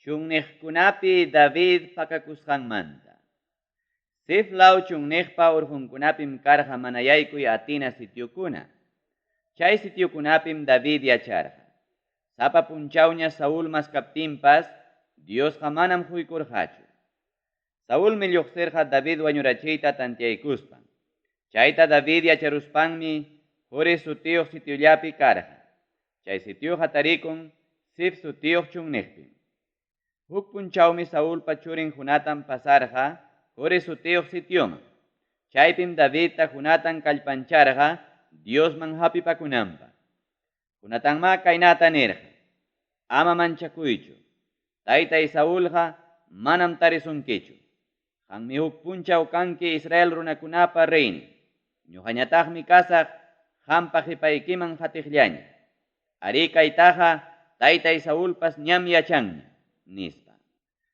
Chunniqkunapi David pakakusqanmanta. Siflaw chunniqpa urqunkunapim karqa mana yaykuy atina sitiukuna. Chay sitiukunapim David yacharqa. Sapa punchawña Saúl maskaptinpas Diosqa manam huykurqachu. Saúlmi lluqsirqa David wañurachiyta tantiaykuspan. Chayta David yacharuspanmi Jores sutiyuq sitiullapi karqa. Chay sitiuqa tarikun Sif sutiyuq chunniqpim. Huk punchawmi Saúlpa churin Jonatan pasarqa Jores sutiyuq sitiuman. Chaypim Davidta Jonatan kallpancharqa Diosman hapipakunanpa. Jonatanma kaynata nirqa: ama manchakuychu. Taytay Saúlqa manam tarisunkichu. Qanmi huk punchaw kanki Israel runakunapa reyni. Ñuqañataqmi kasaq qampa qipaykiman qatiqllaña. Ari kaytaqa taytay Saúlpas ñam yachanña nispa.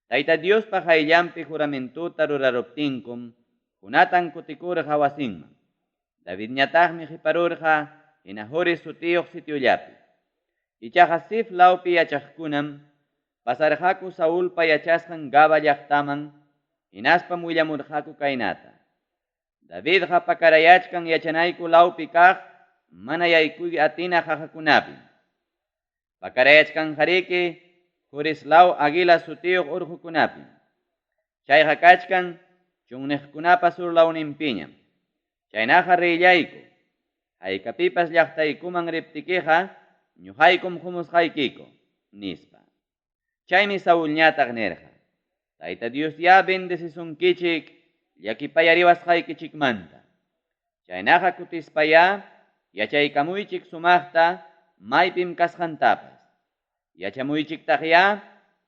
Tayta Diospa qayllanpi juramentuta ruraruptinkum Jonatan kutikurqa wasinman. Davidñataqmi qiparurqa hina Jores sutiyuq sitiullapi. Ichaqa Sif lawpi yachaqkunam pasarqaku Saúlpa yachasqan Gaba llaqtaman hinaspam willamurqaku kaynata: Davidqa pakarayachkan yachanayku lawpi kaq mana yaykuy atina qaqakunapi. Pakarayachkanqariki Joreslaw Aguila sutiyuq urqukunapi. Chayqa kachkan chunniqkunapa sur lawninpiñam. Chaynaqa riyallayku. Haykapipas llaqtaykuman riptikiqa ñuqaykum humusqaykiku nispa. Chaymi Saúlñataq nirqa: Tayta Dios ya bendecisunkichik llakipayariwasqaykichikmanta. Chaynaqa kutispaya yachaykamuychik sumaqta maypim kasqantapas. Yachamuychiktaqya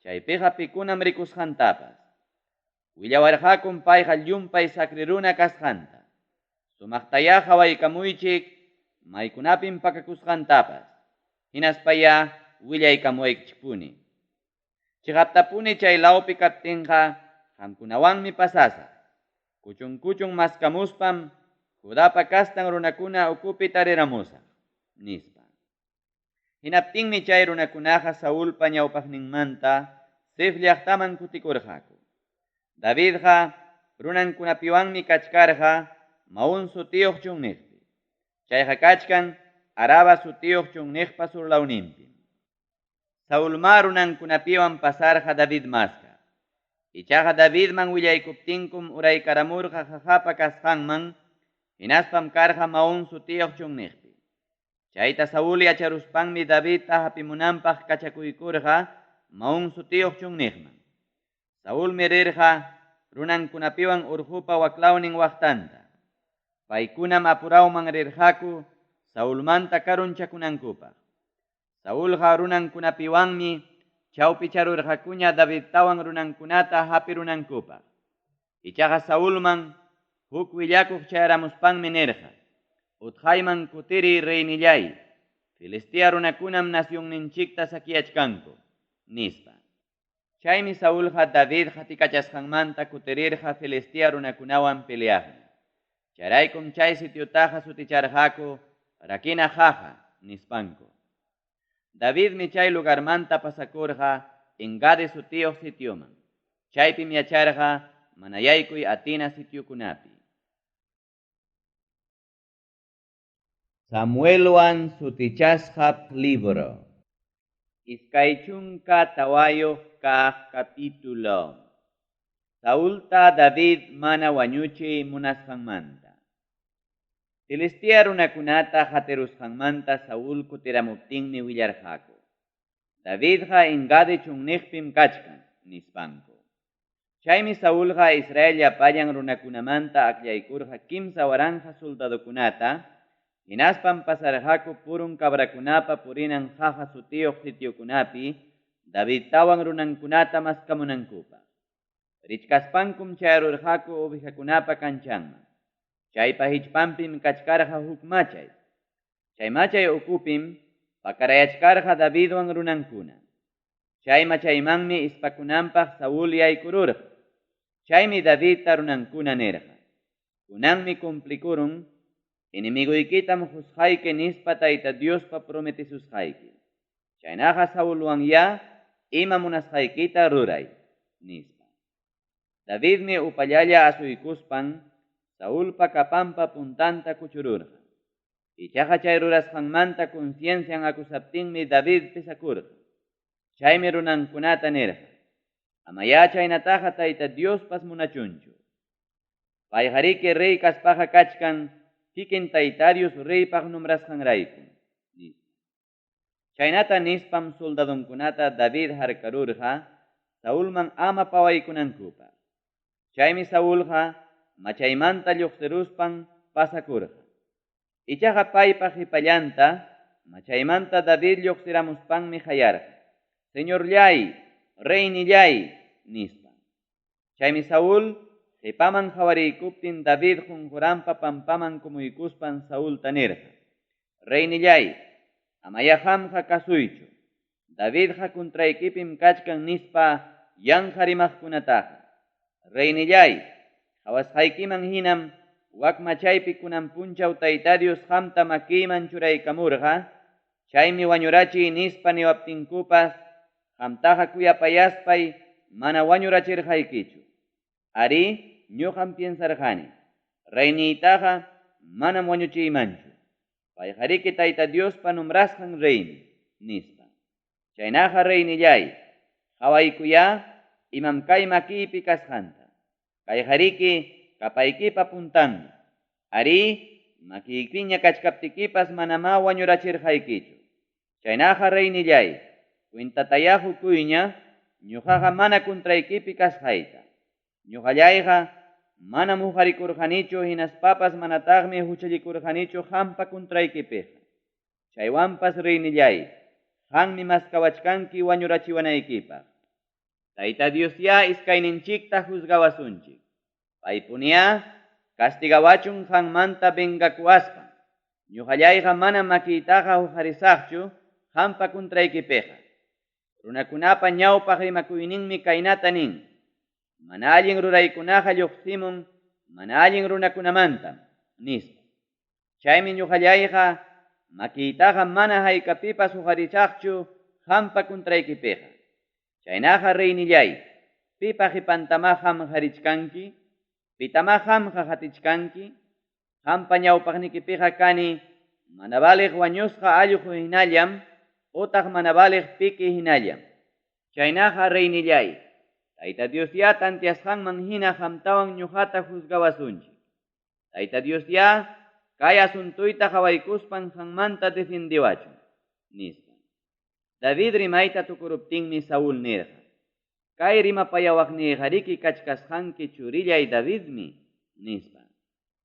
chaypiqa pikunam rikusqantapas. Willawarqakum payqa llumpay saqri runa kasqanta. Sumaqtaya qawaykamuychik maykunapim pakakusqantapas. Hinaspaya willaykamuwaykichikpuni. Chiqaptapuni chay lawpi kaptinqa qamkunawanmi pasasa. Kuchun maskamuspam Judapa kastan runakuna ukupi tariramusaq nispa. Hinaptinmi chay runakunaqa Saúlpa ñawpaqninmanta Sif llaqtaman kutikurqaku. Davidqa runankunapiwanmi kachkarqa Maón sutiyuq chunniqpi. Chayqa kachkan Araba sutiyuq chunniqpa sur lawninpi. Saúlma runankunapiwan pasarqa David maska. Ichaqa Davidman willaykuptinkum uraykaramurqa qaqapa kasqanman hinaspam karqa Maón sutiyuq chunniqpi. Chayta Saúl yacharuspanmi Davidta hapimunanpaq kachakuykurqa Maón sutiyuq chunniqman. Saúlmi rirqa runankunapiwan urqupa waklawnin waqtanta. Paykunam apurawman rirqaku Saúlmanta karunchakunankupaq. Saúlqa runankunapiwanmi chawpi charurqakuña Davidtawan runankunata hapirunankupaq. Ichaqa Saúlman huk willakuq chayaramuspanmi nirqa: Utqayman kutiri reynillay, Filistia runakunam nacionninchikta sakiyachkanku nispa. Chaymi Saúlqa David qatikachasqanmanta kutirirqa Filistia runakunawan peleaqmi. Charaykum chay sitiutaqa suticharqaku Rakina Jaja nispanku. Davidmi chay lugarmanta pasakurqa Engade sutiyuq sitiuman. Chaypim yacharqa mana yaykuy atina sitiukunapi. Samuelwan sutichasqap libro. Iskaychunka tawayuq kaq capítulo. Saulta David mana wañuchiy munasqanmanta. Filistia runakunata qatirusqanmanta Saúl kutiramuptinmi willarqaku: Davidqa Engade chunniqpim kachkan nispanku. Chaymi Saúlqa Israel llapallan runakunamanta aqllaykurqa kimsa waranja soldadukunata, hinaspam pasarqaku purun cabrakunapa purinan Jaja sutiyuq sitiukunapi Davidtawan runankunata maskamunankupaq. Richkaspankum chayarurqaku ovejakunapa kanchanman. Chaypa hichpampim kachkarqa huk machay. Chay machay ukupim pakarayachkarqa Davidwan runankuna. Chay machaymanmi ispakunanpaq Saúl yaykururqa. Chaymi Davidta runankuna nirqa: Kunanmi cumplikurun inimiguykitam husqayki nispa Tayta Diospa prometisusqayki. Chaynaqa Saúlwan ya ima munasqaykita ruray, nispa. Davidmi upallalla asuykuspan, Saulpa kapanpa puntanta kuchururqa. Ichaqa chay rurasqanmanta conciencian akusaptinmi David pisakurqa. Chaymi runankunata nirqa. Amaya chaynataqa tayta Diospas munachunchu. Payqariki rey kaspaqa kachkan, kikin tayta Dios reypaq numrasqanrayku. Chaynata nispam soldadunkunata David harkarurqa, Saulman ama pawaykunankupaq. Chaymi Saulqa machaymanta lluqsiruspan pasakurqa. Ichaqa paypaq hipallanta, machaymanta David lluqsiramuspanmi hayarqa. Señorllay, reynillay, nispa. Chaymi Saul hipaman hawariykuptin David junjuranpa pampaman kumuykuspan Saulta nirqa. Reynillay, amaya qamqa kasuychu. Davidqa kuntraykipim kachkan nispa yanqa rimaqkunataqa. Reynillay, hawasqaykiman hinam wak machaypi kunan punchaw tayta Dios qamta makiyman churaykamurqa, chaymi wañurachiy nispa niwaptinkupas, qamtaqa kuyapayaspay mana wañurachirqaykichu. Ari, ñuqam piensarqani, reyniytaqa manam wañuchiymanchu. Payqariki tayta Diospa numrasqan reymi, nispa. Chaynaqa reynillay, hawaykuya imam kay makiypi kasqanta. Kayqariki kapaykipa puntanmi. Ari, makiykiña kachkaptikipas manama wañurachirqaykichu. Chaynaqa reynillay, cuintataya hukuyña, ñuqaqa mana kuntraykipi kasqayta. Ñuqallayqa mana mujarikurqanichu hinaspapas manataqmi huchallikurqanichu qampa kuntraykipiqa. Chaywanpas reynillay, qammi maskawachkanki wañurachiwanaykipaq. Tayta Diosya iskayninchikta juzgawasunchik. Paypunia castigawachun qanmanta vengakuaspa. Ñuqallayqa mana makiytaqa huqarisaqchu qampa kuntraykipiqa. Runakunapa ñawpaq rimakuyninmi kaynata nin. Mana allin ruraykunaqa lluqsimun mana allin runakunamantam, nispa. Chaymi ñuqallayqa makiytaqa mana haykapipas huqarisaqchu qampa kuntraykipiqa. Chaynaqa reynillay, pipa qipantama qam qharichkanki, pitama qamqa qatichkanki, qampa ñawpaqnikipiqa kani mana baliq wañusqa allqu hinallam, utaq mana baliq piki hinallam. Chaynaqa reynillay, tayta Diosya tantiasqanman hina qamtawan ñuqata juzgawasunchik. Tayta Diosya kay asuntuyta qawaykuspan qanmanta defendiwachun, nispa. David rimayta tukuruptinmi Saul nirqa. Kay rimapayawaqniqariki kachkasqanki churillay Davidmi, nispa.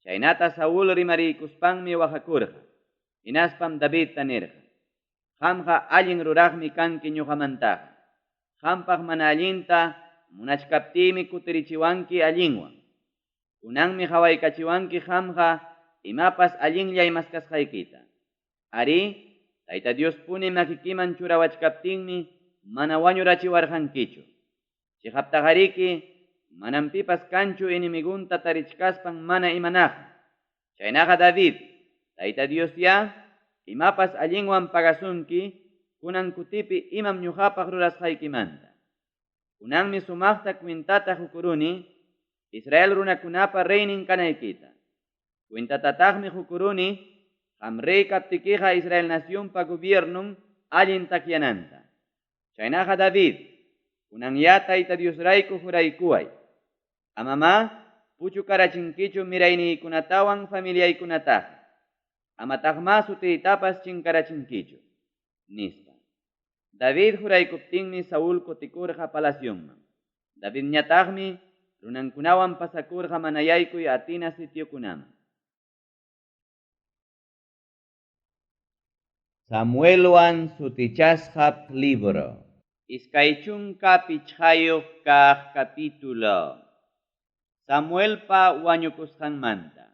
Chaynata Saul rimariykuspanmi waqakurqa. Hinaspam Davidta nirqa. Qamqa allin ruraqmi kanki ñuqamantaqa. Qampaq mana allinta munachkaptimi kutirichiwanki allinwan. Kunanmi hawaykachiwanki qamqa imapas allinllay maskasqaykita. Ari, tayta Dios puni makikiman churawachkaptinmi mana wañurachiwarqankichu. Chiqaptaqariki manam pipas kanchu inimigunta tarichkaspan mana imanaqa. Chaynaqa David, tayta Diosya imapas allinwan pagasunki kunan kutipi imam ñuqapaq rurasqaykimanta. Kunanmi sumaqta cuintata hukuruni Israel runakunapa reynin kanaykita. Cuintatataqmi hukuruni qam rey kaptikiqa Israel nacionpa gobiernum allin takyananta. Chaynaqa David, kunan ya tayta Diosrayku juraykuway. Amama puchukarachinkichu mirayniykunatawan familiaykunataqa. Amataqma sutiytapas chinkarachinkichu, nispa. David juraykuptinmi Saul kutikurqa palacionman. David ñataqmi runankunawan pasakurqa mana yaykuy atina sitiokunaman. Samuelwan sutichasqap libro. Iskaychunka pichqayuq kaq capítulo. Samuelpa wañukusqanmanta.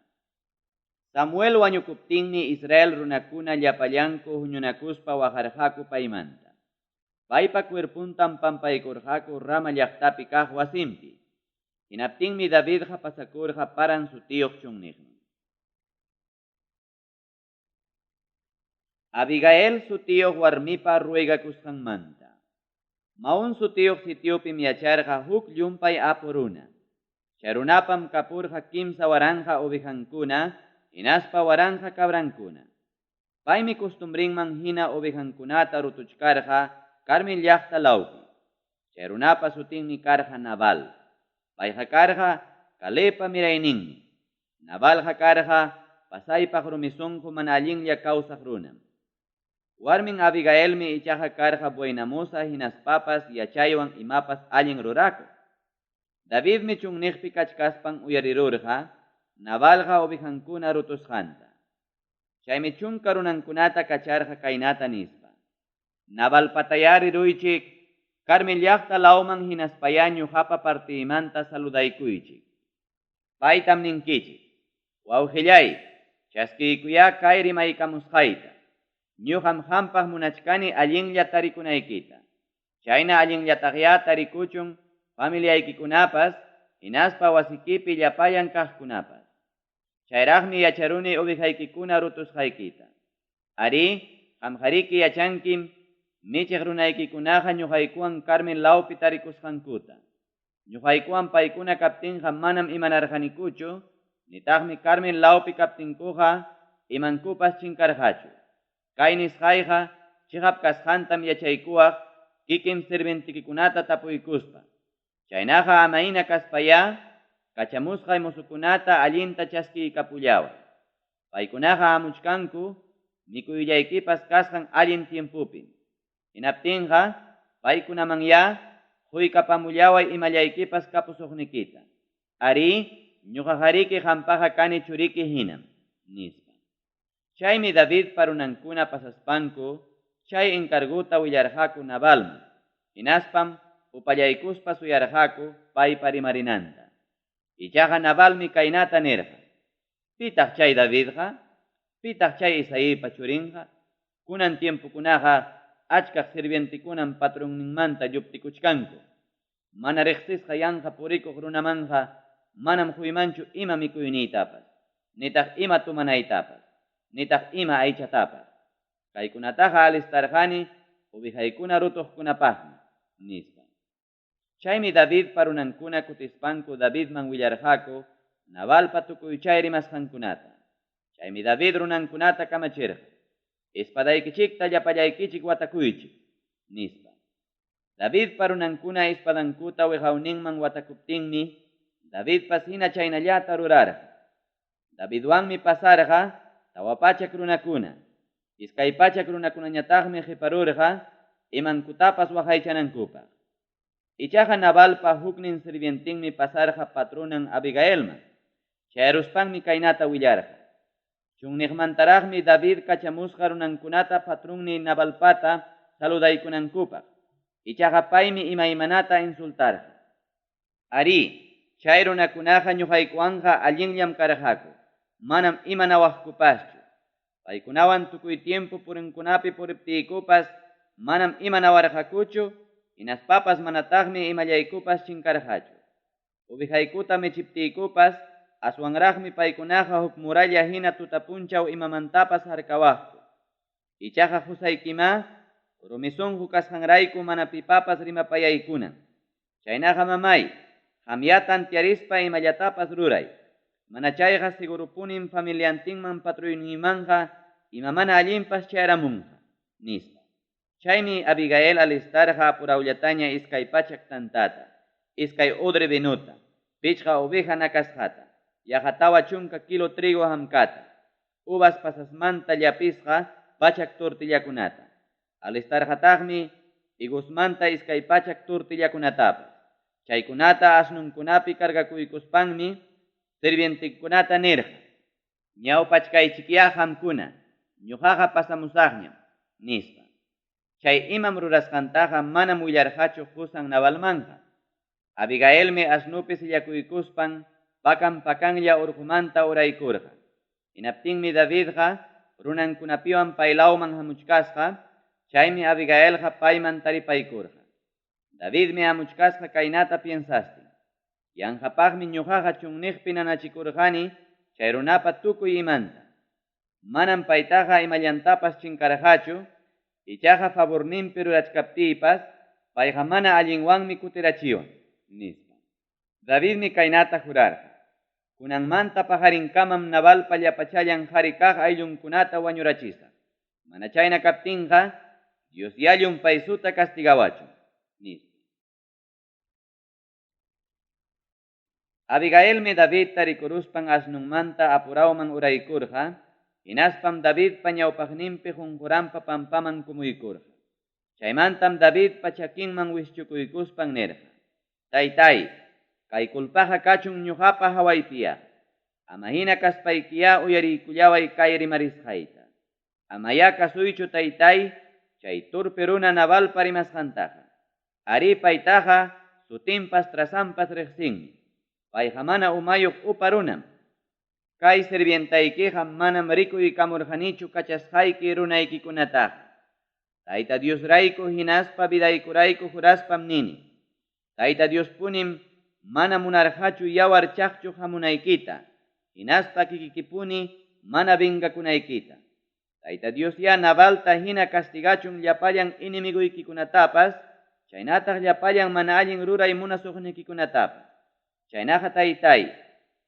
Samuel wañukuptinmi Israel runakuna llapallanku huñunakuspa waqarqaku paymanta. Paypa cuerpuntam pampaykurqaku Rama llaqtapi kaq wasimpi. Hinaptinmi Davidqa pasakurqa paran sutiyuq chunniqman. Abigail sutiyuq warmipa ruegakusqanmanta. Maun sutiyuq sitiyupim yacharqa huk llumpay apuruna. Chay runapam kapurqa kimsa waranja ovejankuna, hinaspa waranja cabrankuna. Paymi costumbrinman hina ovejankunata rutuchkarqa Carmen llaqta lawpi. Chay runapa sutinmi karqa Naval. Payqa karqa Kalepa mirayninmi. Navalqa karqa pasaypaq rumisunqu mana allinlla kawsaq runam. Warmin Abigailmi ichaqa karqa buenamosa hinaspapas yachaywan imapas allin rurakuq. Davidmi chunniqpi kachkaspan uyarirurqa, Navalqa ovejankuna rutusqanta. Chaymi chunka runankunata kacharqa kaynata nispa. Naval patayari ruychik, Carmen llaqta lawman hinaspaya ñuqapa partiymanta saludaykuychik. Paytam ninkichik, wawqillay, chaskiykuya kay rimaykamusqayta. Ñuqam qampaq munachkani allinlla tarikunaykita. Chayna allinllataqya tarikuchun familiaykikunapas, hinaspa wasikipi llapayan kaqkunapas. Chayraqmi yacharuni ovejaykikuna rutusqaykita. Ari, qamqariki yachankim, michiq runaykikunaqa ñuqaykuwan Carmen lawpi tarikusqankuta. Ñuqaykuwan paykuna kaptinqa manam imanarqanikuchu, nitaqmi Carmen lawpi kaptinkuqa imankupas chinkarqachu. Kay nisqayqa chiqap kasqantam yachaykuwaq kikin sirventikikunata tapuykuspa. Chaynaqa amaina kaspaya, kachamusqay musukunata allinta chaskiykapullawan. Paykunaqa amuchkanku, mikuyullaykipas kasqan allin tiempupin. Hinaptinqa, paykunamanya, quykapamullaway imallaykipas kapusuqnikita. Ari, ñuqaqariki qampaqa kani churiki hinam, nispa. Chaymi David parunankuna pasaspanku, chay encarguta willarqaku Navalman. Hinaspam, upallaykuspa suyarqaku pay parimarinanta. Ichaqa Navalmi kaynata nirqa. Pitaq chay Davidqa? Pitaq chay Isaipa churinqa? Kunan tiempukunaqa achkaq sirvientikunan patronninmanta lluptikuchkanku. Mana riqsisqa yanqa purikuq runamanqa manam huymanchu ima mikuyniytapas, nitaq ima tumanaytapas, nitaq ima aychatapas. Kaykunataqa alistarqani ovejaykuna rutuqkunapaqmi, nispa. Chaymi David parunankuna kutispanku Davidman willarqaku Navalpa tukuy chay rimasqankunata. Chaymi David runankunata kamachirqa. Espadaykichikta llapallaykichik watakuychik, nispa. David parunankuna espadankuta wejawninman watakuptinmi, David pasina chaynallata rurarqa. Davidwanmi pasarqa tawapachak runakuna. Iskaypachak runakunañataqmi qiparurqa imankutapas waqaychanankupaq. Ichaqa Navalpa huknin sirvientinmi pasarqa patronan Abigailman. Chayruspanmi kaynata willarqa. Chunniqmantaraqmi David kachamusqa runankunata patrunni Navalpata saludaykunankupaq. Ichaqa paymi imaymanata insultarqa. Ari, chay runakunaqa ñuqaykuwanqa allinllam karqaku. Manam imanawaqkupaschu. Paykunawan tukuy tiempo purinkunapi puriptiykupas manam imanawarqakuchu, hinaspapas manataqmi imallaykupas chinkarqachu. Ovejaykuta michiptiykupas aswanraqmi paykunaqa huk muralla hina tutapunchaw imamantapas harkawaqku. Ichaqa husaykima rumisunqu kasqanrayku mana pipapas rimapayaykunan. Chaynaqa mamay, qamyatan tiyarispa imallatapas ruray. Mana chayqa segurupunin familiantinman patruyninmanqa ima mana allinpas chayaramunqa, nispa. Chaymi Abigail alistarqa apurawllataña iskay pachak tantata, iskay odre vinuta, pichqa oveja nakasqata, yajatawa chunka kilo trigo hamkata, uvas pasasmanta llapisqa pachak tortillakunata. Alistarqataqmi igusmanta iskay pachak tortillakunatapas. Chaykunata asnunkunapi kargakuykuspanmi sirvientikunata nirqa. Ñawpachkaychikya hamkuna, ñuqaqa pasamusaqñam, nispa. Chay imam rurasqantaqa manam willarqachu qusan Navalmanqa. Abigailmi asnupi sillakuykuspan pakan pakanlla urqumanta uraykurqa. Hinaptinmi Davidqa runankunapiwan paylawman hamuchkasqa, chaymi Abigailqa payman taripaykurqa. Davidmi hamuchkasqa kaynata piensastin. Yanqapaqmi ñuqaqa chunniqpi nanachikurqani chay runapa tukuy imanta. Manam paytaqa imallantapas chinkarqachu, ichaqa favorninpi rurachkaptiypas payqa mana allinwanmi kutirachiwan, nispa. Davidmi kaynata jurarqa. Kunanmanta pajarinkamam Nabalpa llapachallan qhari kaq ayllunkunata wañurachisaq. Mana chayna kaptinqa, Dios yallun paysuta castigawachun, nispa. Abigailmi Davidta rikuruspan asnunmanta apurawman uraykurqa, hinaspam Davidpa ñawpaqninpi junquranpa pampaman kumuykurqa. Chaymantam Davidpa chakinman wischukuykuspan nirqa: Taytay, kay kulpaqa kachun ñuqapa hawaypiya. Ama hina kaspaykiya uyariykullaway kay rimarisqayta. Amaya kasuychu taytay, chay turpi runa Nabalpa rimasqantaqa. Ari paytaqa sutinpas trasanpas riqsinmi. Payqa mana umayuq upa runam. Kay sirvientaykiqa manam rikuykamurqanichu kachasqayki runaykikunataqa. Tayta Dios rayku hinaspa vidaykurayku juraspam nini: Tayta Diospunim mana munarqachu yawar chaqchuq hamunaykita, hinaspa kikikipuni mana vingakunaykita. Tayta Dios ya Nabalta hina castigachun llapallan inimiguykikunatapas, chaynataq llapallan mana allin ruray munasuqnikikunatapas. Chaynaqa taytay,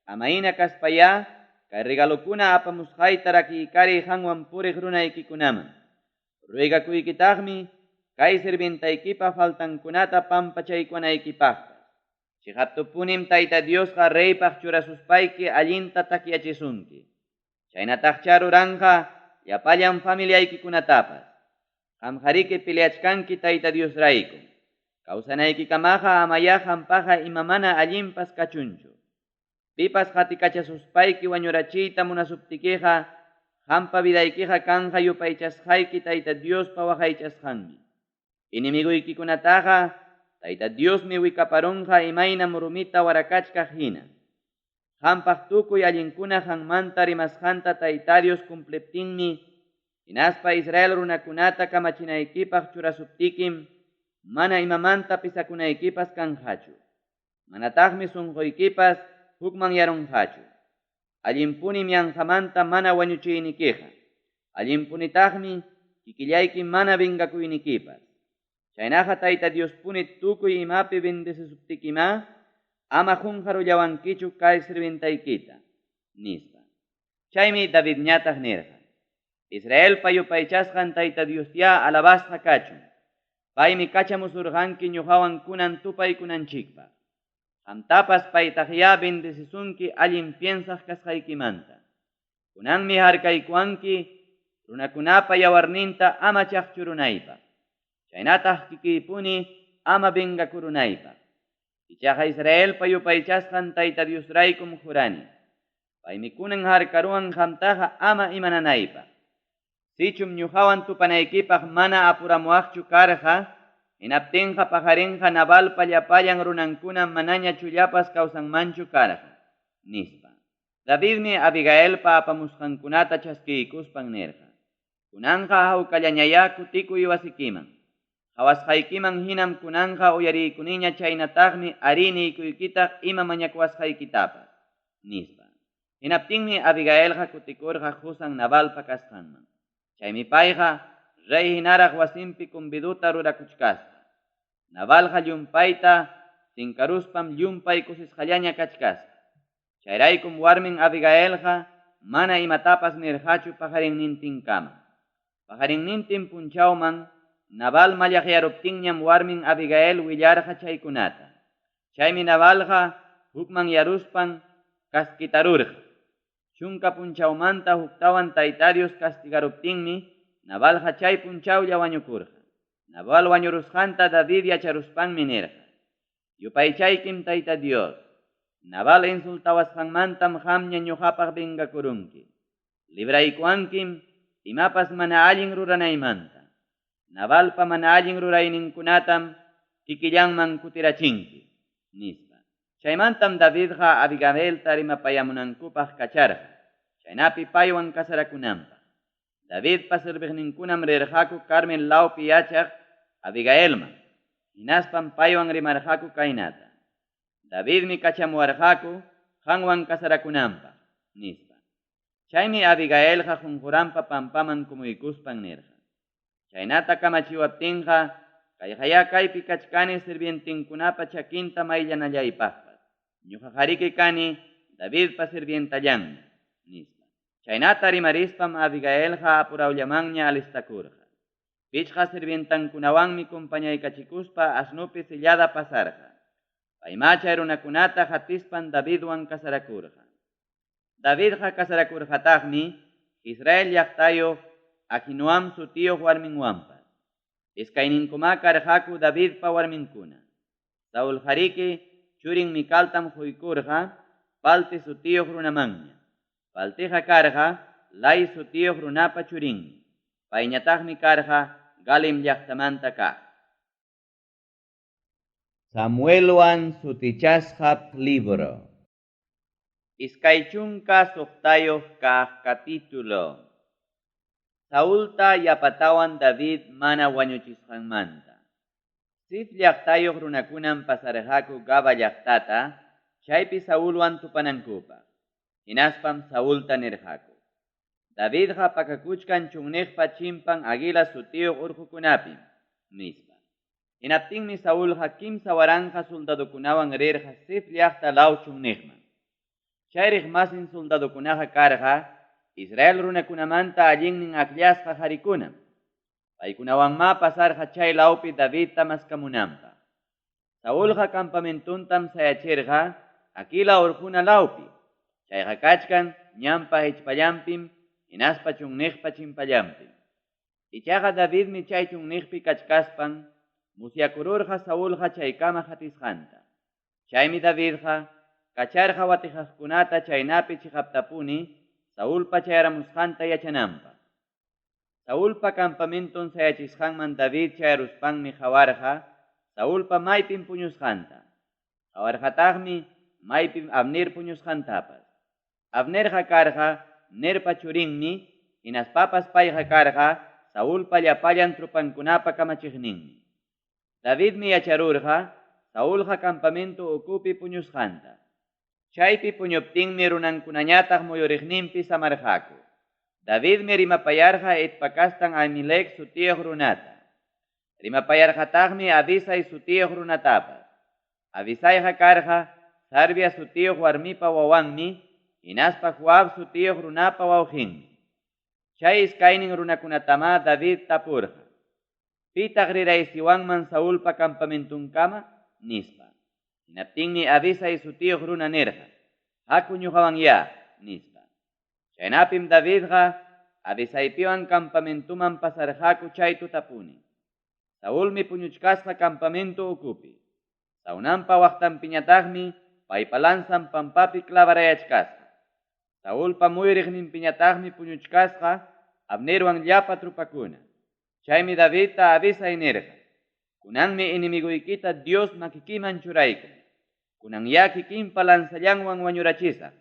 ama hina kaspaya, kay regalukuna apamusqayta rakiykariy qanwan puriq runaykikunaman. Ruigakuykitaqmi kay sirvientaykipa faltankunata pampachaykunaykipaqpas. Chiqaptupunim Tayta Diosqa reypaq churasuspayki allinta takyachisunki. Chaynataq charuranqa llapallan familiaykikunatapas. Qamqariki peleachkanki Tayta Dios rayku. Kawsanaykikamaqa amaya qampaqa ima mana allinpas kachunchu. Pipas qatikachasuspayki wañurachiyta munasuptikiqa, qampa vidaykiqa kanja yupaychasqayki Tayta Diospa waqaychasqanmi. Inimiguykikunataqa Tayta Diosmi wikaparunqa imayna murumita warakachkaq hina. Qampaq tukuy allinkuna qanmanta rimasqanta Tayta Dios cumpliptinmi, hinaspa Israel runakunata kamachinaykipaq churasuptikim, mana imamanta pisakunaykipas kanqachu. Manataqmi sunquykipas hukman yarunqachu. Allinpunim yanqamanta mana wañuchiynikiqa. Allinpunitaqmi kikillayki mana vingakuynikipas. Chaynaqa Tayta Diospuni tukuy imapi bendisisuptikima, ama junqarullawankichu kay sirvientaykita, nispa. Chaymi David ñataq nirqa: Israelpa yupaychasqan Tayta Dios ya alabasqa kachun. Paymi kachamusurqanki ñuqawan kunan tupaykunanchikpaq. Qamtapas paytaq ya bendisisunki allin piensaq kasqaykimanta. Kunanmi harkaykuwanki runakunapa yawarninta ama chaqchurunaypaq. Chaynataq kikipuni ama vengakurunaypaq. Ichaqa Israelpa yupaychasqan Tayta Dios raykum jurani. Paymi kunan harkaruwan qamtaqa ama imananaypaq. Sichum ñuqawan tupanaykipaq mana apuramuaqchu karqa, hinaptinqa pajarinqa Nabalpa llapallan runankuna manaña chullapas kawsanmanchu karqa, nispa. Davidmi Abigailpa apamusqankunata chaskiykuspan nirqa: Kunanqa hawkallañaya kutikuy wasikiman. Qhawasqaykiman hinam kunanqa uyariykuniña chaynataqmi ari niykuykitaq ima mañakuwasqaykitapas, nispa. Hinaptinmi Abigailqa kutikurqa qusan Nabalpa kasqanman. Chaymi payqa rey hinaraq wasinpi conviduta rurakuchkasqa. Nabalqa llumpayta sinkaruspam llumpay kusisqallaña kachkasqa. Chayraykum warmin Abigailqa mana imatapas nirqachu pajarinnintinkama. Pajarinnintin punchawman Nabal mallaqyaruptinñam warmin Abigail willarqa chaykunata. Chaymi Nabalqa hukman yaruspan kaskitarurqa. Chunka punchawmanta huktawan Tayta Dios castigaruptinmi, Nabalqa chay punchawlla wañukurqa. Nabal wañurusqanta David yacharuspanmi nirqa: Yupaychaykim Tayta Dios. Nabal insultawasqanmantam qamña ñuqapaq vengakurunki. Libraykuwankim imapas mana allin ruranaymanta. Nabalpa mana allin rurayninkunatam kikillanman kutirachinki, nispa. Chaymantam Davidqa Abigailta rimapayamunankupaq kacharqa. Chaynapi paywan kasarakunanpaq. Davidpa sirviqninkunam rirqaku Carmel lawpi yachaq Abigailman. Hinaspam paywan rimarqaku kaynata: Davidmi kachamuwarqaku qanwan kasarakunanpaq, nispa. Chaymi Abigailqa junquranpa pampaman kumuykuspan nirqa. Chaynata kamachiwaptinqa Kayhaya kaypi kachkani sirvientinkunapa chakinta mayllanallaypaqpas. Ñuqa qariki kani Davidpa sirvientallanmi, nispa. Chaynata rimarispam Abigailqa apurawllamanña alistakurqa. Pichqa sirvientankunawanmi compañaykachikuspa asnupi sillada pasarqa. Paymacha runakunata hatispan Davidwan kasarakurqa. Davidqa kasarakurqataqmi Israel llaqtayoq Ahinoam sutiyuq warminwanpas. Iskayninkuma karqaku Davidpa warminkuna. Saul qariki churin Micaltam huykurqa Palti sutiyuq runamanña. Paltiqa karqa Lai sutiyuq runapa churinmi. Payñataqmi karqa Galim llaqtamanta kaq. Samuelwan sutichasqap libro. Iskaychunka suqtayuq kaq capítulo. Saulta yapatawan David mana wañuchisqanmanta. Sif llaqtayuq runakunan pasarqaku Gaba llaqtata, chaypi Saulwan tupanankupaq. Hinaspam Saulta nirqaku. Davidqa pakakuchkan chunniqpa chimpan Aguila sutiyuq urqukunapim, nispa. Hinaptinmi Saulqa kimsa waranqa soldadukunawan rirqa Sif llaqta law chunniqman. Chayriq masin soldadukunaqa karqa Israel runakunamanta allinnin akllashqa qharikunam. Paykunawanma pasarqa chay lawpi Davidta maskamunanpaq. Saulqa campamentuntam sayachirqa Aquila urquna lawpi. Chayqa kachkan ñampa hichpallampim hinaspa chunniqpa chimpallampim. Ichaqa Davidmi chay chunniqpi kachkaspan musyakururqa Saulqa chaykama hatisqanta. Chaymi Davidqa kacharqa watijaqkunata chaynapi chiqaptapuni Saulpa chayaramusqanta yachananpaq. Saulpa campamenton sayachisqanman David chayaruspanmi hawarqa Saulpa maypin puñusqanta. Hawarqataqmi maypin Abner puñusqantapas. Abnerqa karqa Nerpa churinmi, hinaspapas payqa karqa Saulpa llapallan trupankunapa kamachiqninmi. Davidmi yacharurqa Saulqa campamento ukupi puñusqanta. Chaypi puñuptinmi runankunañataq muyuriqninpi samarqaku. Davidmi rimapayarqa itpakastan Ahimelec sutiyuq runata. Rimapayarqataqmi Abisai sutiyuq runatapas. Abisaiqa karqa Sarbia sutiyuq warmipa wawanmi, hinaspa Joab sutiyuq runapa wawqinmi. Chay iskaynin runakunatama David tapurqa. Pitaq riraysiwanman Saulpa campamentunkama, nispa. Hinaptinmi Abisai sutiyuq runa nirqa. Haku ñuqawan ya, nispa. Chaynapim Davidqa Abisaipiwan campamentuman pasarqaku chay tutapuni. Saulmi puñuchkasqa campamento ukupi. Saunanpa waqtanpiñataqmi paypa lanzan pampapi clavarayachkasqa. Saulpa muyuriqninpiñataqmi puñuchkasqa Abnerwan llapa trupakuna. Chaymi Davidta Abisai nirqa. Kunanmi inimiguykita Dios makikiman churaykan. Kunan ya kikinpa lanzallanwan wañurachisaq.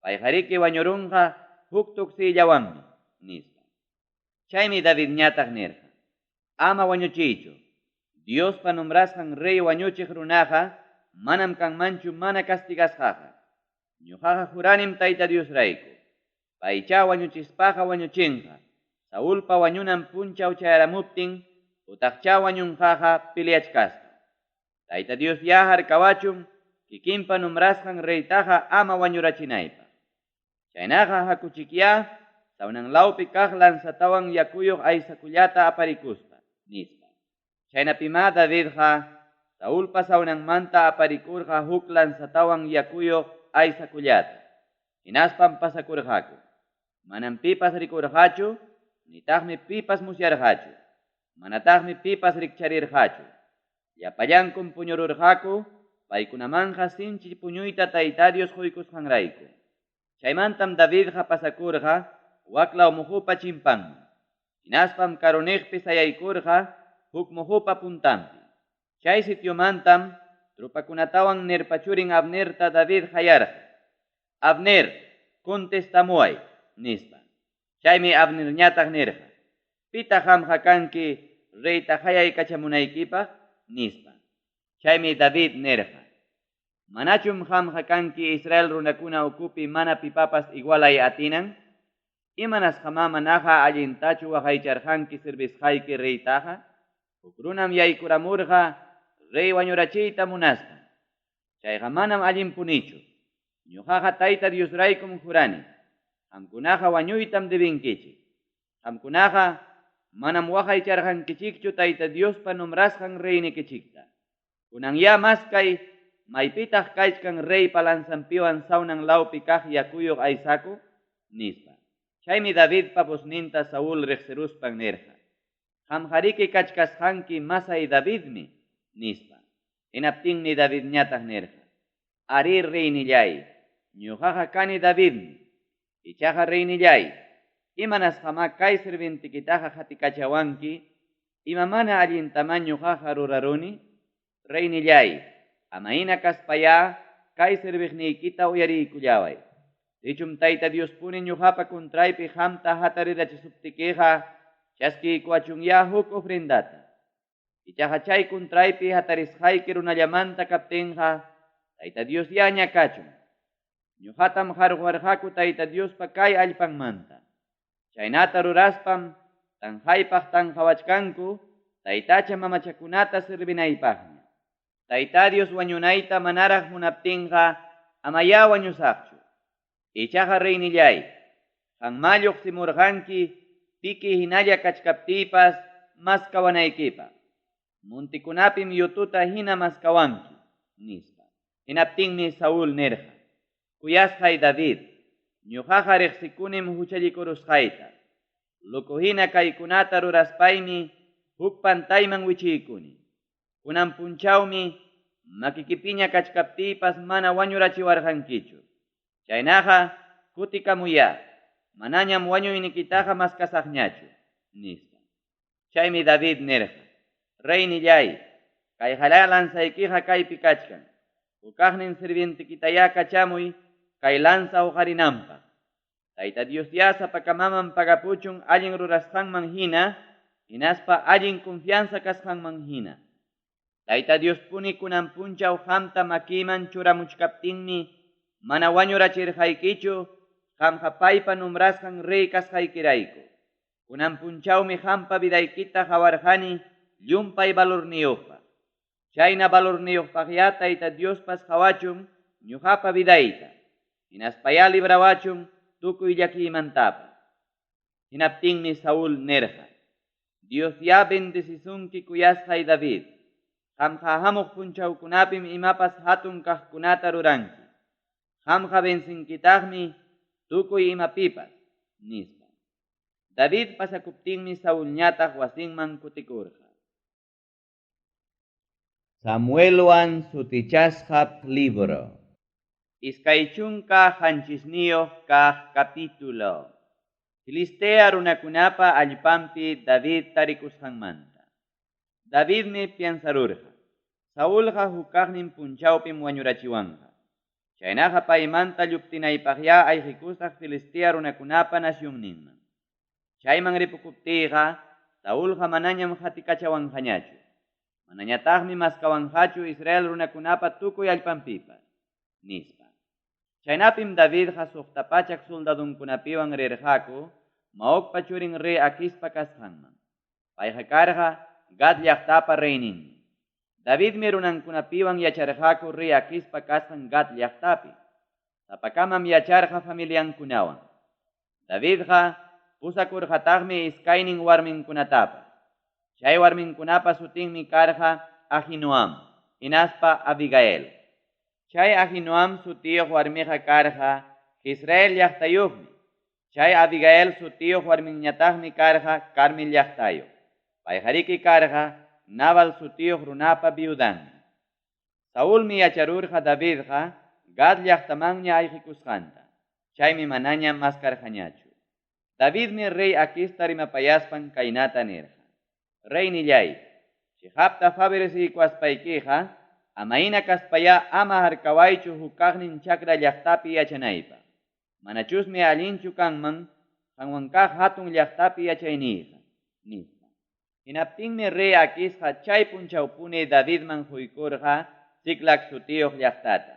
Payqariki wañurunqa huk tuksillawanmi, nispa. Chaymi David ñataq nirqa. Ama wañuchiychu. Diospa nombrasqan rey wañuchiq runaqa manam kanmanchu mana castigasqaqa. Ñuqaqa juranim Tayta Dios rayku. Paycha wañuchispaqa wañuchinqa. Saulpa wañunan punchaw chayaramuptin utaqcha wañunqaqa piliachkasqa. Tayta Dios yahar kawachun kikinpa nombrasqan reytaqa ama wañurachinaypaq. Chaynaqa hakuchikya saunan lawpi kaq lanzatawan yakuyuq aysakullata aparikuspa, nispa. Chaynapima Davidqa Saulpa saunanmanta aparikurqa huk lanzatawan yakuyuq aysakullata. Hinaspam pasakurqaku. Manam pipas rikurqachu, nitaqmi pipas musyarqachu. Manataqmi pipas rikcharirqachu. Llapallankum puñururqaku, paykunamanqa sinchi puñuyta Tayta Dios quykusqanrayku. Chaymantam Davidqa pasakurqa waklaw muhupa chimpanmi. Hinaspam karuniqpi sayaykurqa huk muhupa puntampi. Chay sitiomantam trupakunatawan nirpachurin Abnerta David hayarqa. Abner, contestamuay, nispa. Chaymi Abner ñataq nirqa. Pita qamqa kanki reyta hayay kachamunaykipaq, nispa. Chaymi David nirqa. Manachum qamqa kanki Israel runakuna ukupi mana pipapas igualay atinan? Imanas qama manaqa allintachu waqaycharqanki servisqayki reytaqa? Ukrunam yaykuramurqa rey wañurachiyta munasqa. Chayqa manam allin punichu. Ñuqaqa Tayta Diosraykum jurani. Qamkunaqa wañuytam debinkichik. Qamkunaqa manam waqaycharqankichikchu Tayta Diospa nombrasqan reynikichikta. Kunan ya maskay maypitaq kachkan rey palanzanpiwan saunan lawpi kaq yakuyuq aysaku nispa. Chaymi Davidpa pusninta Saúl riqsiruspan nirqa. Qamqariki kachkasqanki masay Davidmi nispa. Hinaptinmi David ñataq nirqa. Ari reynillay, ñuqaqa kani Davidmi. Ichaqa reynillay, imanasqama kay sirvintikitaqa hatikachawanki, ima mana allintama ñuqaqa ruraruni, reynillay, amaina kaspaya kay sirviqniykita uyariykullaway. Dichum Tayta Diospuni ñuqapa contraypi qamta hatarirachisuptikiqa chaskiykuachunya huk ofrendata. Ichaqa chay contraypi hatarisqayki runallamanta kaptinqa Tayta Dios ya ñakachun. Ñuqatam qarqwarqaku Tayta Diospa kay allpanmanta. Chaynata ruraspam tanqaypaq tanqawachkanku Taytacha mamachakunata sirvinaypaqmi. Tayta Dios wañunayta manaraq munaptinqa amaya wañusaqchu. Ichaqa reynillay, qanmalluq simurqanki piki hinalla kachkaptiypas maskawanaykipa. Muntikunapim yututa hina maskawanki nispa. Hinaptinmi Saúl nirqa. Kuyasqay David, ñuqaqa riqsikunim huchallikurusqayta. Lukuhina kaykunata ruraspaymi huk pantayman wichiykuni. Kunan punchawmi makikipiña kachkaptiypas mana wañurachiwarqankichu. Chaynaqa kutikamuya, manañam wañuynikitaqa maskasaqñachu nispa. Chaymi David nirqa. Reynillay, kay hala lansaykiqa kaypi kachkan. Ukaqnin sirvientikitaya kachamuy kay lanza uqarinanpaq. Tayta Dios ya sapakamaman pagapuchun allin rurasqanman hina, hinaspa allin confianza kasqanman hina. Tayta Dios puni kunan punchaw qamta makiman churamuchkaptinmi mana wañurachirqaykichu qamqa paypa nombrasqan rey kasqaykirayku. Kunan punchawmi qampa vidaykita qawarqani llumpay valorniyuqpa. Chayna valorniyuqpaqya Tayta Diospas qawachun ñuqapa vidayta. Hinaspaya librawachun tukuy llakimantapas. Hinaptinmi Saúl nirqa. Dios ya bendecisunki kuyasqay David. Qamqa hamuq punchawkunapim imapas hatun kaqkunata ruranki. Qamqa bensinkitaqmi tukuy imapipas nispa. David pasakuptinmi Saúl ñataq wasinman kutikurqa. Samuelwan sutichasqap libro. Iskaychunka hanchisniyoq kaq capítulo. Filistea runakunapa allpampi David tarikusqanmanta. Davidmi piansarurqa. Saúlqa hukaqnin punchawpim wañurachiwanqa. Chaynaqa paymanta lluptinaypaqya ayqikusaq Filistea runakunapa nasyunninman. Chayman ripukuptiyqa Saúlqa manañam hatikachawanqañachu. Manañataqmi maskawanqachu Israel runakunapa tukuy allpampipas nispa. Chaynapim Davidqa suqtapachak soldadunkunapiwan rirqaku Maocpa churin rey Aquispa kasqanman. Payqa karqa Gad llaqtapa reyninmi. Davidmi runankunapiwan yacharqaku rey Aquispa kasqan Gad llaqtapi. Tapakamam yacharqa familiankunawan. Davidqa pusakurqataqmi iskaynin warminkunatapas. Chay warminkunapa sutinmi karqa Ahinoam, hinaspa Abigail. Chay Ahinoam sutiyuq warmiqa karqa Israel llaqtayuqmi. Chay Abigail sutiyuq warminñataqmi karqa Carmel llaqtayuq. Payqariki karqa Nabal sutiyuq runapa viudanmi. Saúlmi yacharurqa Davidqa Gad llaqtamanña ayqikusqanta. Chaymi manaña maskarqañachu. Davidmi rey Aquista rimapayaspan kaynata nirqa. Reynillay, chihapta favorecicuaspaykiqa amaina kaspaya ama harkawaychu hukaqnin chakra llaqtapi yachanaypa. Manachusmi allinchu kanman qanwankaq hatun llaqtapi yachayniyqa nispa. Hinaptinmi rey Aquisqa chay punchawpuni Davidman huykurqa Siklag sutiyuq llaqtata.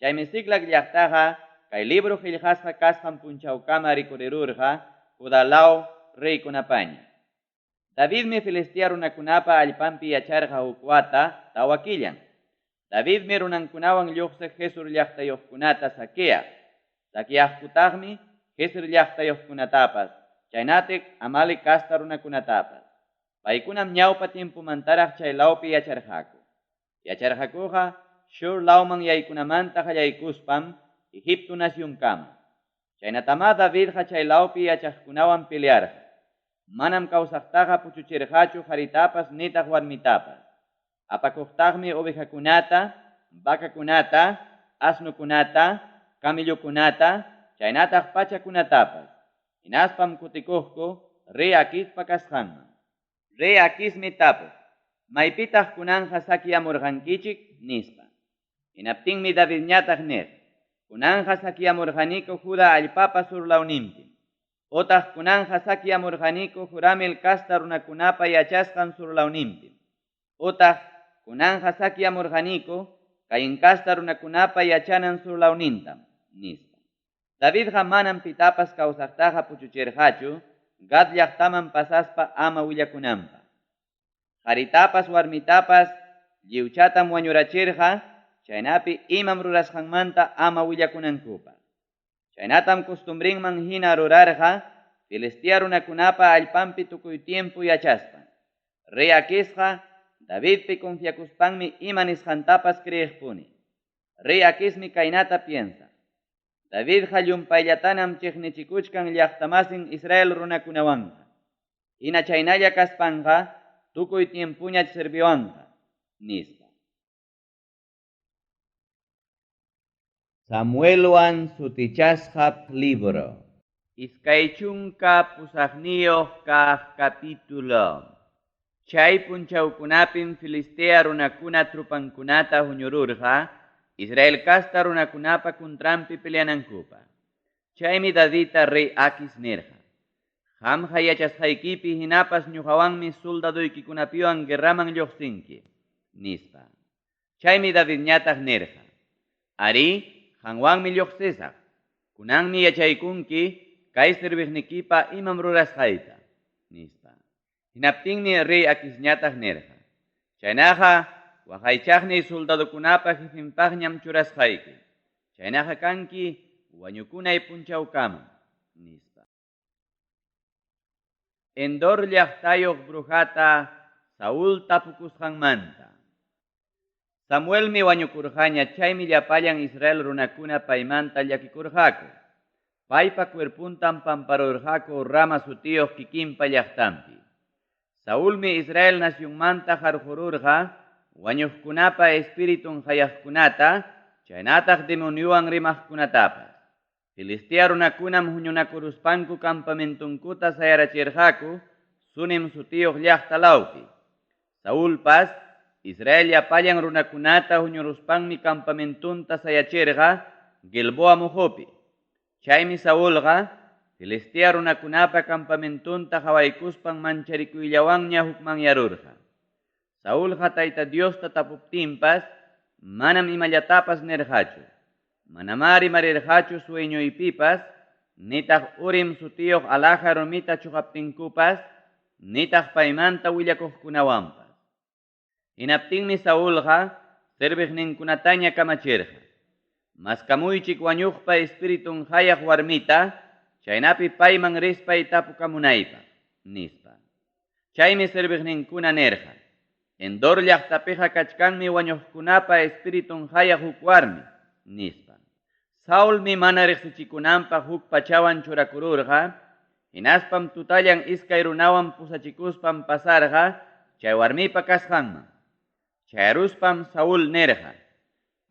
Chaymi Siklag llaqtaqa kay libro qillqasqa kasqan punchawkama rikurirurqa Judalaw reykunapaña. Davidmi Filistia runakunapa allpampi yacharqa huk wata tawakillan. Davidmi runankunawan lluqsiq Jesur llaqtayuqkunata saquea. Saqueaqkutaqmi Jesur llaqtayuqkunatapas, chaynatik Amalek kasta runakunatapas. Paykunam ñawpa tiempumantaraq chay lawpi yacharqaku. Yacharqakuqa Shur lawman yaykunamanta yaykuspam Egipto nacionkama. Chaynatama Davidqa chay lawpi yachaqkunawan pelearqa. Manam kawsaqtaqa puchuchirqachu qaritapas nitaq warmitapas. Apakuqtaqmi ovejakunata, vacakunata, asnukunata, camellokunata, chaynataq pachakunatapas. Hinaspam kutikuqku rey Aquispa kasqanman. Rey Aquismi tapuq, maypitaq kunanja saquiyamurqankichik nispa. Hinaptinmi David ñataq ner, kunanja saquiyamurqaniku Juda allpapa sur lawninpi. Otaq kunanja saquiyamurqaniku Juramil kasta runakunapa yachasqan sur lawninpi. Otaq kunanja saquiyamurqaniku kayin kasta runakunapa yachanan sur lawnintam nispa. Davidqa manam pitapas kawsaqtaqa puchuchirqachu Gad llaqtaman pasaspa ama willakunanpa. Qaritapas warmitapas lliwchatam wañurachirqa, chaynapi imam rurasqanmanta ama willakunankupaq. Chaynatam costumbrinman hina rurarqa Filistia runakunapa allpampi tukuy tiempo yachaspa. Rey Aquisqa Davidpi confiakuspanmi ima nisqantapas kriyiqpuni. Rey Aquismi kaynata piensa. Davidqa llumpayllatanam chiqnichikuchkan llaqtamasin Israel runakunawanqa. Hina chaynalla kaspanqa tukuy tiempuña sirviwanqa nispa. Samuelwan sutichasqa libro. Iskaychunka pusaqniyuq kaq capítulo. Chay punchawkunapin Filistea runakuna trupankunata huñururqa Israel kasta runakunapa kuntrampi peleanankupa. Chaymi Davidta rey Aquis nerqa. Qamqa yachasqaykipi hinapas ñuqawanmi soldaduykicunapiwan guerraman lluqsinki nispa. Chaymi David ñataq nerqa. Ari, qamwanmi lluqsisaq. Kunanmi yachaykunki kay sirviqnikipa imam rurasqayta nispa. Hinaptinmi rey Aquis ñataq nerqa. Chaynaqa waqaychaqni soldadokunapa jefinpaqñam churasqayki. Chaynaqa kanki wañukunay punchawkama nispa. Endor llaqtayuq brujata Saul tapukusqanmanta. Samuelmi wañukurqaña, chaymi llapallan Israel runakuna paymanta llakikurqaku. Paypa cuerpuntam pamparurqaku Rama sutiyuq kikinpa llaqtanpi. Saulmi Israel nacionmanta qarqururqa wañuqkunapa espiritun hayaqkunata, chaynataq demoniuwan rimaqkunatapas. Filistia runakunam huñunakuruspanku campamentunkuta sayarachirqaku sunim sutiyuq llaqta lawpi. Saulpas Israel llapallan runakunata huñuruspanmi campamentunta sayachirqa Gilboa muhupi. Chaymi Saulqa Filistia runakunapa campamentunta hawaykuspan mancharikuyllawanña hukman yarurqa. Saulqa Tayta Diosta tapuptinpas manam imallatapas nerqachu. Manamari marirqachu sueñuypipas, nitaq Urim sutiyuq alaja rumita chuqaptinkupas, nitaq paymanta willakuqkunawanpas. Hinaptinmi Saulqa sirviqninkunataña kamachirqa. Maskamuychik wañuqpa espiritun hayaq warmita, chaynapi payman rispay tapukamunaypaq nispa. Chaymi sirviqninkuna nerqa. Endor llaqtapiqa kachkanmi wañuqkunapa espiritun hayaq huk warmi nispa. Saulmi mana riqsichikunanpaq huk pachawan churakururqa, hinaspam tutallan iskay runawan pusachikuspan pasarqa chay warmipa kasqanman. Chayaruspam Saul nerqa.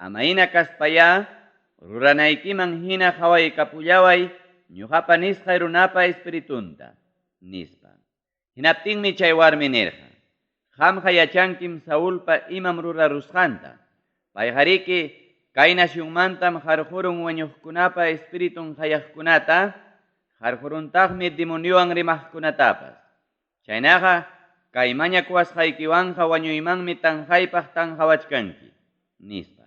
Amayna kaspaya ruranaykiman hina haway kapullaway ñuqapa nisqay runapa espiritunta nispa. Hinaptinmi chay warmi nerqa. Qamqa yachankim Saulpa imam rurarusqanta. Payqariki kay nacionmantam qarqurun wañuqkunapa espiritun hayaqkunata, qarquruntaqmi demoniuwan rimaqkunatapas. Chaynaqa kay mañakuwasqaykiwanqa wañuymanmi tanqaypaq tanqawachkanki nispa.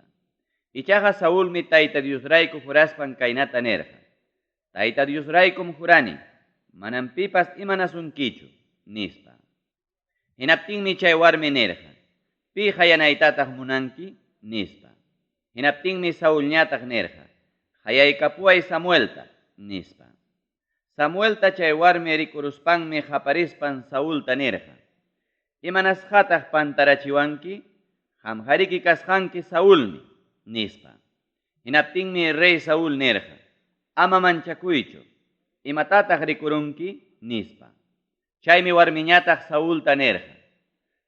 Ichaqa Saulmi Tayta Diosrayku juraspan kaynata nerqa. Tayta Diosraykum jurani, manam pipas imanasunkichu nispa. Hinaptinmi chay warmi nirqa, pi hayanaytataq munanki, nispa. Hinaptinmi Saúl ñataq nirqa, hayaykapuay Samuelta, nispa. Samuelta chay warmi rikuruspanmi haparispan Saúlta nirqa, imanasqataq pantarachiwanki, hamhariki kasqanki Saúlmi, nispa. Hinaptinmi rey Saúl nirqa, ama manchakuychu, imatataq rikurunki, nispa. Chaymi warmiñataq Saúlta nirqa,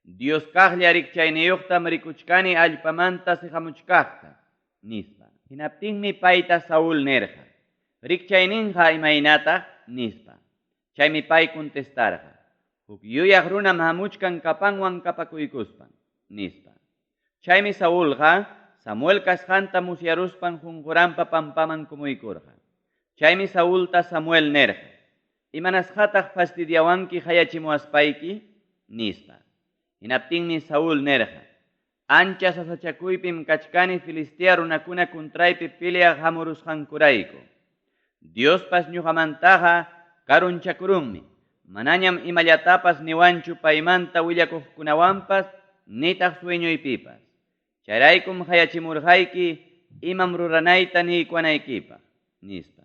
Dios kaqlla rikchayniyuqtam rikuchkani allpamanta sihamuchkaqta, nispa. Hinaptinmi payta Saúl nirqa, rikchayninqa imaynataq, nispa. Chaymi pay contestarqa, huk yuyaq runam hamuchkan kapanwan kapakuykuspan, nispa. Chaymi Saúlqa Samuel kasqanta musyaruspan junquranpa pampaman kumuykurqa. Chaymi Saúlta Samuel nirqa, imanasqataq fastidiawanki hayachimuaspayki, nispa. Hinaptinmi Saúl nirqa, ancha sasachakuypim kachkani Filistea runakuna kuntraypi peleaq hamurusqankurayku. Diospas ñuqamantaqa karunchakurunmi, manañam imallatapas niwanchu paymanta willakuqkunawanpas nitaq sueñuypipas. Chayraykum hayachimurqayki imam ruranayta niykuanaykipaq, nispa.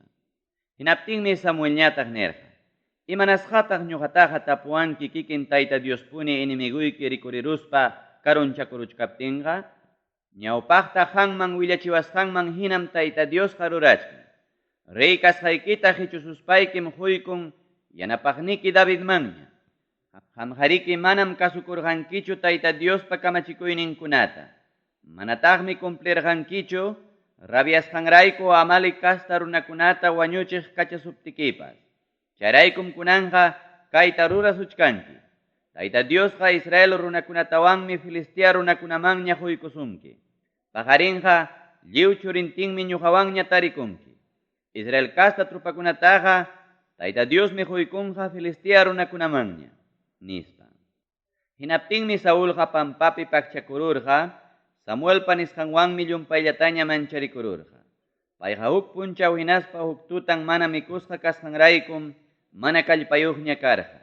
Hinaptinmi Samuelñataq nirqa, imanasqataq ñuqataqa tapuanki kikin Tayta Diospuni inimiguyki rikuriruspa karunchakuruchkaptinqa, ñawpaqta qanman willachiwasqanman hinam Tayta Diosqa rurachkan. Rey kasqaykita hichususpaykim huykun yanapaqniki Davidmanña. Hamhariki manam kasukurqankichu Tayta Diospa kamachikuyninkunata. Manataqmi cumplirqankichu rabiasqanrayku Amalek kasta runakunata wañuchiq kachasuptikipas. Chayraykum kunanqa kayta rurasuchkanki. Tayta Diosqa Israel runakunatawanmi Filistea runakunamanña huykusunki. Pajarinqa lliw churintinmi ñuqawanña tarikunki. Israel kasta trupakunataqa Tayta Diosmi huykunqa Filistea runakunamanña, nispa. Hinaptinmi Saúlqa pampapi pakchakururqa, Samuelpa nisqanwanmi llumpayllataña mancharikururqa. Payqa huk punchaw hinaspa huk tutan mana mikusqa kasqanraykum mana kallpayuqña karqa.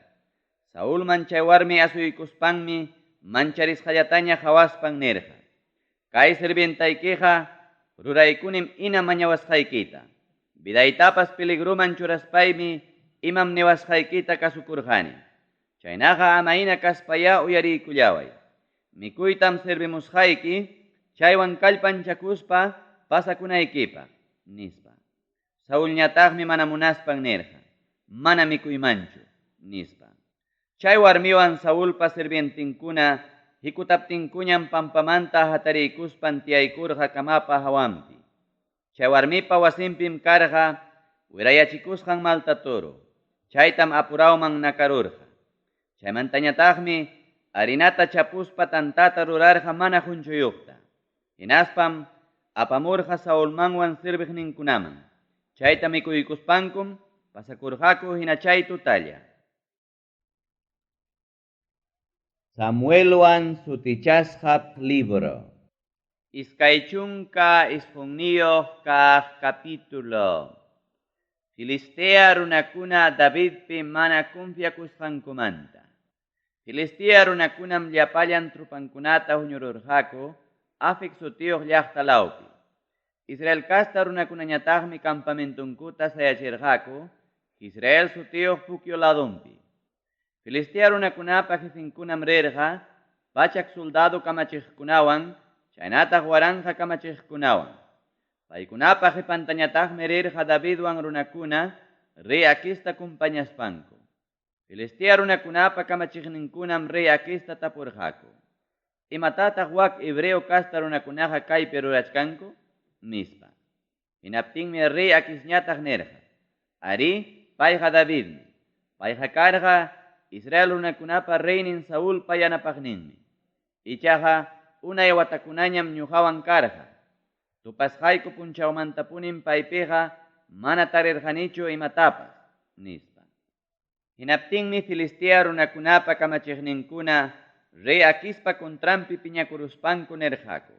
Saúlman chay warmi asuykuspanmi mancharisqallataña hawaspan nirqa, kay sirvientaykiqa ruraykunim ina mañawasqaykita. Vidaytapas peligruman churaspaymi imam niwasqaykita kasukurqani. Chaynaqa ama ina kaspaya uyariykullaway. Mikuytam servimusqayki, chaywan kallpanchakuspa pasakunaykipaq, nispa. Saúlñataqmi mana munaspan nirqa, mana mikuymanchu, nispa. Chay warmiwan Saúlpa sirvientinkuna hikutaptinkuñam pampamanta hatariykuspan tiyaykurqa kamapa hawampi. Chay warmipa wasinpim karqa wirayachikusqan maltatoro. Chaytam apurawman nakarurqa. Chaymantañataqmi harinata chapuspa tantata rurarqa mana junchuyuqta. Hinaspam apamurqa Saulmanwan sirviqninkunaman. Chayta mikuykuspankum pasakurqaku hina chay tutalla. Samuelwan sutichasqap libro. Iskaychunka isqunniyoq kaq capítulo. Filistea runakuna Davidpi mana confiakusqankumanta. Filistea runakunam llapallan trupankunata huñururqaku Afec sutiyuq llaqtalawpi. Israel kasta runakunañataqmi campamentunkuta sayachirqaku Israel sutiyuq pukyu ladunpi. Filistea runakunapa jefinkunam rirqa pachak soldado kamachiqkunawan chaynataq waranqa kamachiqkunawan. Paykunapa jepantañataqmi rirqa Davidwan runakuna rey Aquista kumpañaspanku. Filistea runakunapa kamachiqninkunam rey Aquista tapurqaku. Imatataq wak hebreo kasta runakunaqa kaypi rurachkanku, nispa. Hinaptinmi rey Aquisñataq nirqa, ari payqa Davidmi. Payqa karqa Israel runakunapa reynin Saúlpa yanapaqninmi. Ichaqa unay watakunañam ñuqawan karqa. Tupasqayku punchawmantapunim paypiqa mana tarirqanichu imatapas, nispa. Hinaptinmi Filistea runakunapa kamachiqninkuna rey Aquispa contrampi piñakuruspanku nirqaku.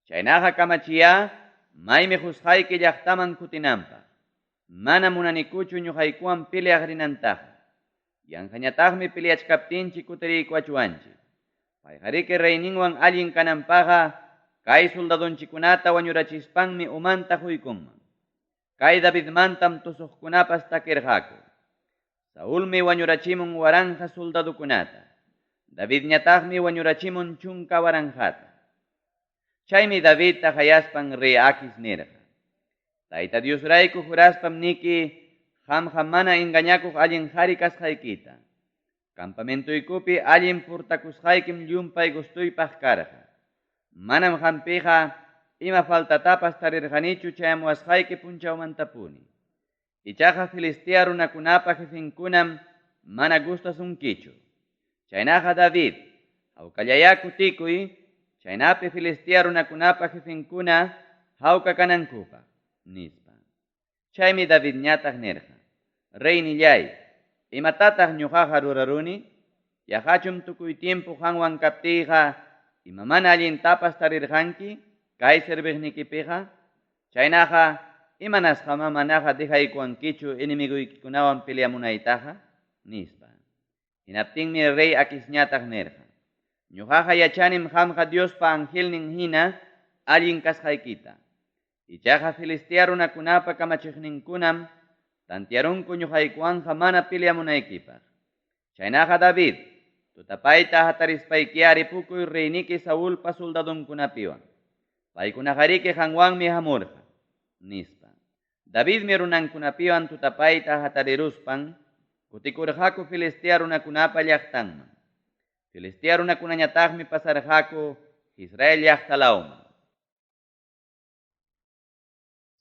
Chaynaqa kamachiya maymi husqayki llaqtaman kutinanpaq. Mana munanikuchu ñuqaykuwan peleaq rinantaqa. yanqañataqmi piliachkaptinchi kutiriykuachuanchik. Payqariki reyninwan allin kananpaqa kay soldadunchikunata wañurachispanmi umanta huykunman. Kay Davidmantam tusuqkunapas takirqaku. Saulmi wañurachimun waranja soldadukunata. Davidñataqmi wañurachimun chunka waranjata. Chaymi David tajayaspan rey Aquis nirqa. Tayta Diosrayku juraspam niki qamqa mana engañakuq allin qhari kasqaykita. Campamentuykupi allin purtakusqaykim llumpay gustuypaq karqa. Manam qampiqa ima faltatapas tarirqanichu chayamuwasqayki punchawmantapuni. Ichaqa Filistea runakunapa jefinkunam mana gustasunkichu. Chaynaqa David, hawkallaya kutikuy, chaynapi Filistea runakunapa jefinkuna hawka kanankupaq, nispa. Chaymi David ñataq nirqa, rey nillay, imatataq ñuqaqa ruraruni, yaqachum tukuy tiempo qanwan kaptiyqa ima mana allintapas tarirqanki, kay serviqnikipiqa, chaynaqa imanasqama manaqa dejaykuwankichu inimiguykunawan peleamunaytaqa, nispa. Hinaptinmi rey Aquis ñataq nirqa, ñuqaqa yachanim qamqa Diospa angelnin hina allin kasqaykita. Ichaqa Filistea runakunapa kamachiqninkunam tantiarunku ñuqaykuwanqa mana peleamunaykipaq. Chaynaqa David, tutapayta hatarispaykiari pukuy reyniki Saulpa soldadunkunapiwan. Paykunaqariki qanwanmi hamurqa, nispa. Davidmi runankunapiwan tutapayta hatariruspan, kutikurqaku Filistea runakunapa llaqtanman. Filistea runakunañataqmi pasarqaku Israel llaqtalawman.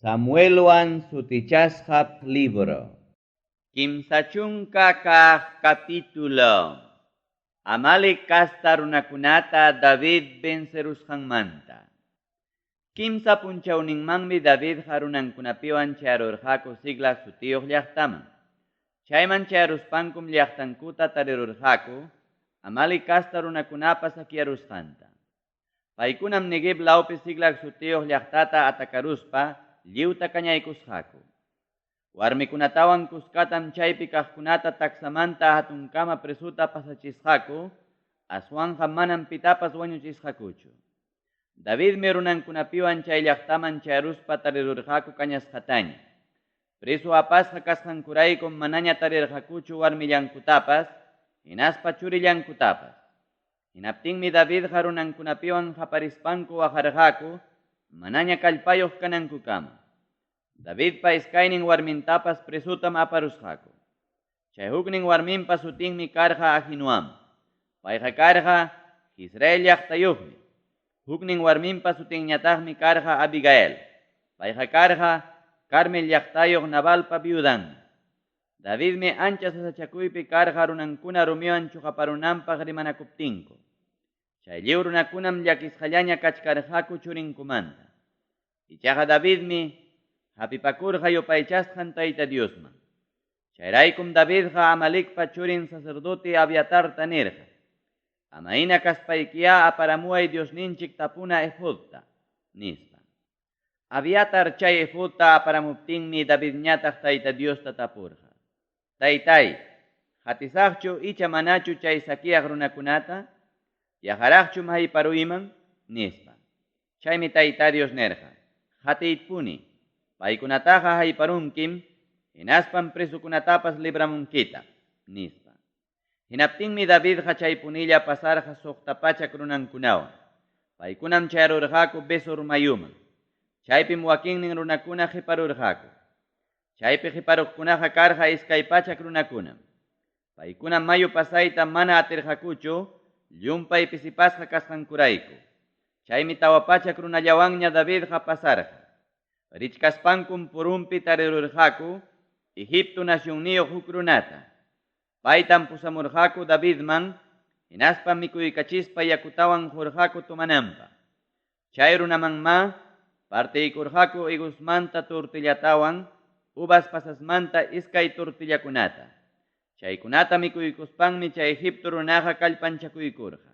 Samuelwan sutichasqap libro. Kimsa chunka kaq capítulo. Amalek kasta runakunata David vencerusqanmanta. Kimsa punchawninmanmi David runankunapiwan chayarurqaku Siglag sutiyuq llaqtaman. Chayman chayaruspankum llaqtankuta tarirurqaku Amalek kasta runakunapa saquiyarusqanta. Paykunam Negev lawpi Siglag sutiyuq llaqtata atakaruspa lliwta kañaykusqaku. Warmikunatawan kuskatam chaypi kaqkunata taksamanta hatunkama presuta pasachisqaku, aswanqa manam pitapas wañuchisqakuchu. Davidmi runankunapiwan chay llaqtaman chayaruspa tarirurqaku kañasqataña. Preso apasqa kasqankuraykum manaña tarirqakuchu warmillankutapas, hinaspa churillankutapas. Hinaptinmi Davidqa runankunapiwan qaparispanku waqarqaku, manaña kallpayuq kanankukama. David pa iskaynin warmintapas presutam aparusqaku. Chay huknin warminpa sutinmi karqa Ahinoam. Payqa karqa Israel llaqtayuqmi. Huknin warminpa sutinñataqmi karqa Abigail. Payqa karqa Carmel llaqtayuq Nabalpa viudanmi. Davidmi ancha sasachakuypi karqa runankuna rumiwan chuqaparunanpaq rimanakuptinku. Chay lliw runakunam llakisqallaña kachkarqaku churinkumanta. Ichaqa Davidmi hapipakurqa yupaychasqan Tayta Diosman. Chayraykum Davidqa Amalekpa churin sacerdote Abiatarta nirqa, amaina kaspaykiya aparamuay Diosninchik tapuna efodta, nispa. Abiatar chay efodta aparamuptinmi Davidñataq Tayta Diosta tapurqa. Taytay, hatisaqchu icha manachu chay sakiyaq runakunata, yajaraqchu mahayparuyman, nispa. Chaymi Tayta Dios nirqa, hatiypuni, paykunataqa hayparunkim, hinaspan presukunatapas libramunkita, nispa. Hinaptinmi Davidqa chaypunilla pasarqa suqtapachak runankunawan. Paykunam chayarurqaku Besor mayuman. Chaypim wakinnin runakuna qiparurqaku. Chaypi qiparuqkunaqa karqa iskay pachak runakunam. Paykunam mayu pasayta mana atirqakuchu, llumpay pisipasqa kasqankurayku. Chaymi tawa pachak runallawanña Davidqa pasarqa. Richkaspankum purumpi tarirurqaku Egipto nacionniyuq huk runata. Paytam pusamurqaku Davidman, hinaspa mikuykachispa yakutawan hurqaku tumananpa. Chay runamanma partiykurqaku igusmanta tortillatawan, uvas pasasmanta iskay tortillakunata. Chaykunata mikuykuspanmi chay Egipto runaqa kallpanchakuykurqa.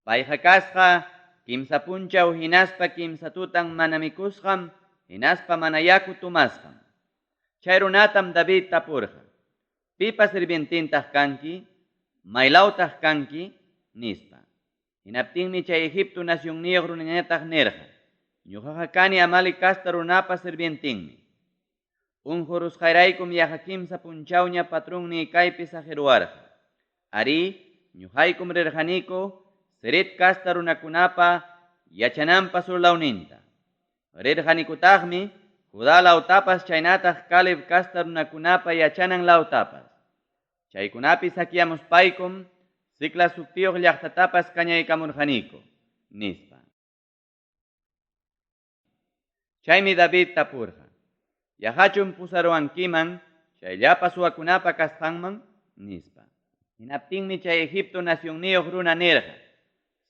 Payqa kasqa kimsa punchaw hinaspa kimsa tutan mana mikusqam, hinaspa mana yaku tumasqam. Chay runatam David tapurqa. pipa sirvientintaq kanki, maylautaq kanki, nispa. Hinaptinmi chay Egipto nacionniyuq runañataq nirqa. Ñuqaqa kani amali kasta runapa sirvientinmi. Unjurusqayraykum yaqa kimsa punchawña patrunni kaypi saqiruwarqa. Ari, ñuqaykum rirqaniku Sirit kasta runakunapa yachananpa surlawninta. Rirqanikutaqmi Judá lawtapas chaynataq Caleb kasta runakunapa yachanan lawtapas. Chaykunapi saquiamuspaykum Sicla suktiyuq llaqtatapas kañaykamurqaniku, nispa. Chaymi David tapurqa. Yaqachun pusaruwankiman chayllapa suwakunapa kasqanman, nispa. Hinaptinmi chay Egipto nacionniyuq runa nirqa.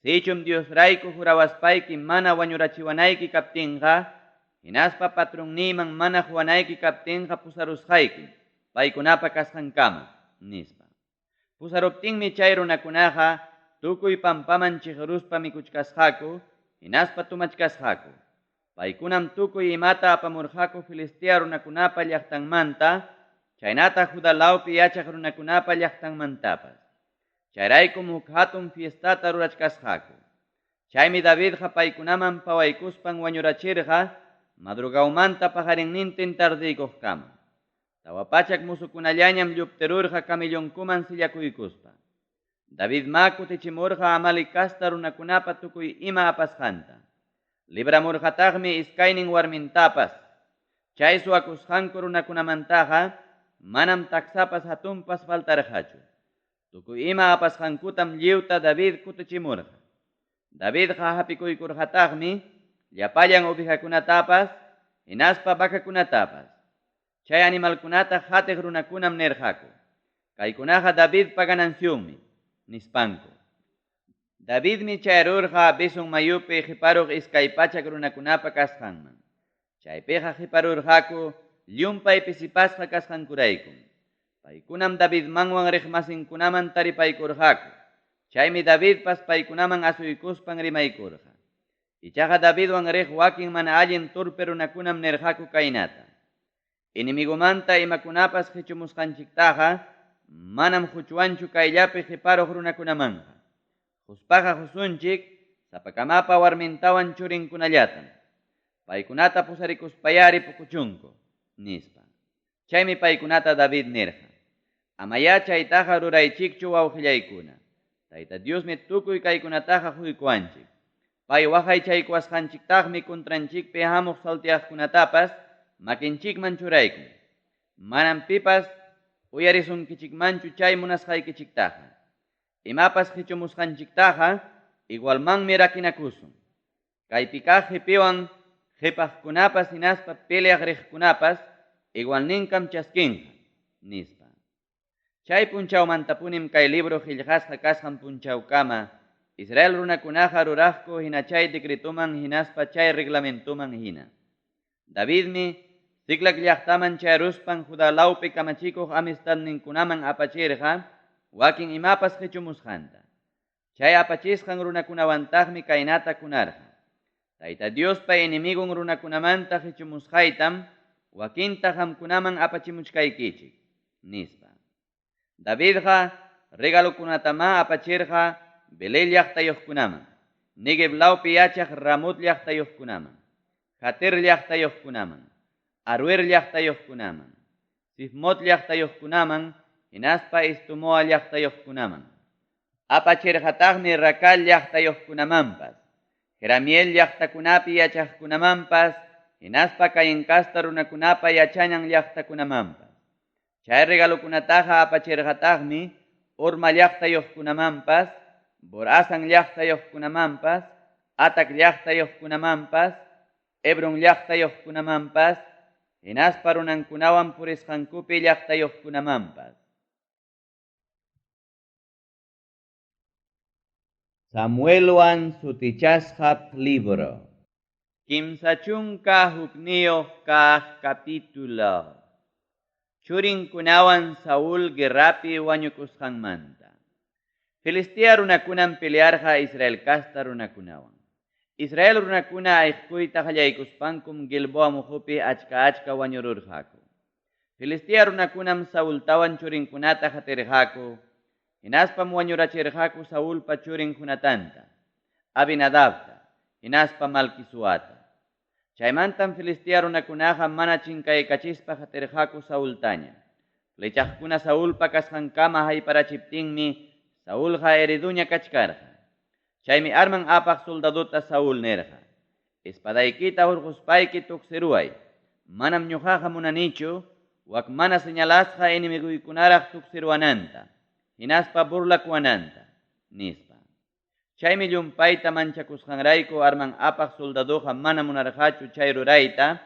Sichum Diosrayku jurawaspayki mana wañurachiwanayki kaptinqa, hinaspa patrunniman mana huwanayki kaptinqa pusarusqaykim, paykunapa kasqankama, nispa. Pusaruptinmi chay runakunaqa tukuy pampaman chiqruspa mikuchkasqaku, hinaspa tumachkasqaku. Paykunam tukuy imata apamurqaku Filistea runakunapa llaqtanmanta, chaynataq Judá lawpi yachaq runakunapa llaqtanmantapas. Chayraykum huk hatun fiestata rurachkasqaku. Chaymi Davidqa paykunaman pawaykuspan wañurachirqa, madrugawmanta pajarinnintin tardiykuqkama. Tawapachak musukunallañam lluptirurqa camillunkuman sillakuykuspa. David ma kutichimurqa amali kasta runakunapa tukuy ima apasqanta. Libramurqataqmi iskaynin warmintapas. Chay suwakusqanku runakunamantaqa manam taksapas hatunpas faltarqachu. Tukuy ima apasqankutam lliwta David kutichimurqa. Davidqa hapikuykurqataqmi llapallan ovejakunatapas, hinaspa vacakunatapas. Chay animalkunata hatiq runakunam nirqaku. Kaykunaqa Davidpa gananciunmi, nispanku. Davidmi chayrurqa Bison mayupi qiparuq iskay pachak runakunapa kasqanman. Chaypiqa qiparurqaku llumpay pisipasqa kasqankuraykum. Paykunam Davidmanwan riqmasinkunaman taripaykurqaku. Chaymi Davidpas paykunaman asuykuspan rimaykurqa. Ichaqa Davidwan riq wakin mana allin turpe runakunam nirqaku kaynata. Inimigumanta imakunapas qichumusqanchiktaqa manam huchwanchu kayllapi qiparuq runakunamanqa. Huspaqa husunchik sapakamapa warmintawan churinkunallatam. Paykunata pusarikuspayari pukuchunku, nispa. Chaymi paykunata David nirqa. Amaya chaytaqa ruraychikchu wawqillaykuna. Tayta Diosmi tukuy kaykunataqa huykuanchik. Pay waqay chaykuwasqanchiktaqmi kuntranchikpi hamuq saltiyaqkunatapas makinchikman churaykun. Manam pipas uyarisunkichikmanchu chay munasqaykichiktaqa. Imapas qichumusqanchiktaqa igualmanmi rakinakusun. Kaypika qipiwan qipaqkunapas hinaspa peleaq riqkunapas igualninkam chaskinqa, nispa. Chay punchawmantapunim kay libro qillqasqa kasqan punchawkama Israel runakunaqa ruraqku hina chay decretuman hinaspa chay reglamentuman hina. Davidmi Siclag llaqtaman chayruspan Judá lawpi kamachikuq amistadninkunaman apachirqa wakin imapas qichumusqanta. Chay apachisqan runakunawantaqmi kaynata kunarqa. Tayta Diospa enemigun runakunamanta qichumusqaytam wakinta qamkunaman apachimuchkaykichik, nispa. Davidqa regalukunatama apachirqa Belel llaqtayuqkunaman, Negev lawpi yachaq Ramot llaqtayuqkunaman, Jatir llaqtayuqkunaman, Aruer llaqtayuqkunaman, Sifmot llaqtayuqkunaman, hinaspa Estumoa llaqtayuqkunaman. Apachirqataqmi Racal llaqtayuqkunamanpas, Jeramiel llaqtakunapi yachaqkunamanpas, hinaspa kayinkasta runakunapa yachañan llaqtakunamanpas. Chay regalukunataqa apachirqataqmi Urma llaqtayuqkunamanpas, Borasan llaqtayuqkunamanpas, Atak llaqtayuqkunamanpas, Hebron llaqtayuqkunamanpas, hinaspa runankunawan purisqankupi llaqtayuqkunamanpas. Samuelwan sutichasqap libro. Kimsa chunka hukniyuq kaq capítulo. Churinkunawan Saul guerrapi wañukusqanmanta. Filistea runakunan pelearqa Israel kasta runakunawan. Israel runakuna ayqkuyta qallaykuspankum Gilboa muhupi achka wañururqaku. Filistia runakunam Saultawan churinkunata hatirqaku, hinaspam wañurachirqaku Saulpa churin Jonatanta, Abinadabta, hinaspa Malquisuata. Chaymantam Filistia runakunaqa mana chinkaykachispa hatirqaku Saultaña. Flechaqkuna Saulpa kasqankama hayparachiptinmi Saulqa heriduña kachkarqa. Chaymi arman apaq soldadota Saul nirqa. Espadaykita hurquspayki tuksiruay. Manam ñuqaqa munanichu, wak mana señalasqa enemiguykunaraq tuksiruananta, hinaspa burlakuananta, nispa. Chaymi llumpayta manchakusqanrayku arman apaq soldaduqa mana munarqachu chay rurayta,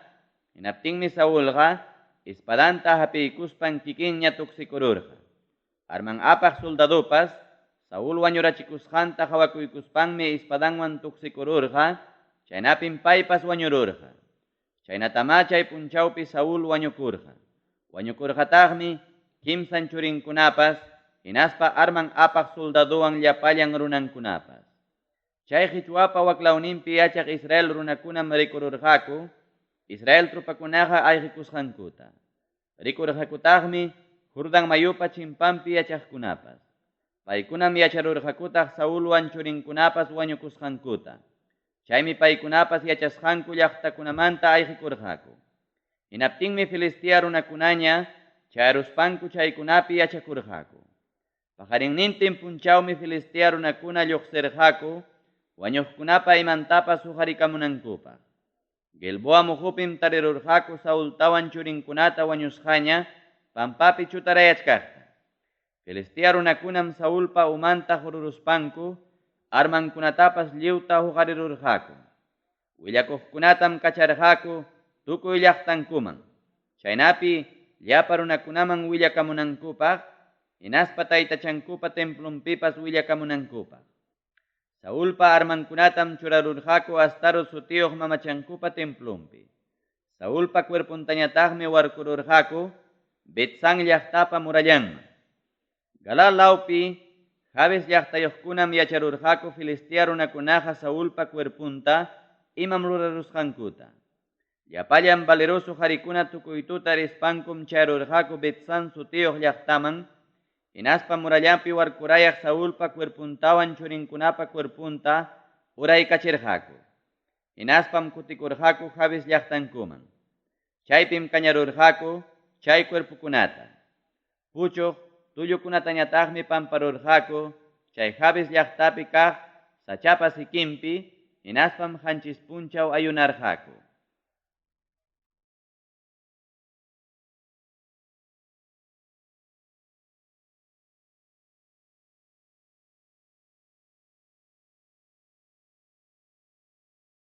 hinaptinmi Saulqa espadanta hapiykuspan kikinña tuksikururqa. Arman apaq soldadupas, Saul wañurachikusqanta hawakuykuspanmi espadanwan tuksikururqa, chaynapim paypas wañururqa. Chaynatama chay punchawpi Saul wañukurqa. Wañukurqataqmi kimsan churinkunapas, hinaspa arman apaq soldaduwan llapallan runankunapas. Chay Qichwapa waklawninpi yachaq Israel runakunam rikururqaku, Israel trupakunaqa ayqikusqankuta. Rikurqakutaqmi Jordan mayupa chimpampi yachaqkunapas. Paykunam yacharurqakutaq Saulwan churinkunapas wañukusqankuta. Chaymi paykunapas yachasqanku llaqtakunamanta ayqikurqaku. Hinaptinmi Filistia runakunaña charuspanku chaykunapi yachakurqaku. Pajarinnintin punchawmi Filistia runakuna lluqsirqaku, wañuqkunapa imantapas sujarikamunankupaq. Gilboa muhupim tarirurqaku Saultawan churinkunata wañusqaña, pampapi chutarayachkaqta. Filistia runakunam Saulpa umanta hururuspanku, armankunatapas lliwta huqarirurqaku. Willakuqkunatam kacharqaku tukuy llaqtankuman. Chaynapi llapa runakunaman willakamunankupaq, hinaspa taytachankupa templunpipas willakamunankupaq. Saulpa armankunatam churarurqaku Astarot sutiyuq mamachankupa templunpi. Saulpa cuerpuntañataqmi warkururqaku Betsan llaqtapa murallanman. Galalawpi Jabes llaqtayuqkunam yacharurqaku Filistia runakunaqa Saulpa cuerpunta imam rurarusqankuta. Llapallan valeroso qarikuna tukuytuta rispankum charurqaku Betsan sutiyuq llaqtaman, hinaspa murallanpi warkurayaq Saulpa cuerpuntawan churinkunapa cuerpunta uraykachirqaku. Hinaspam kutikurqaku Jabes llaqtankuman. Chaypim kañarurqaku chay cuerpukunata. Puchuq tullukunatañataqmi pamparurqaku chay Jabes llaqtapi kaq sachapa sikimpi, hinaspam qanchis punchaw ayunarqaku.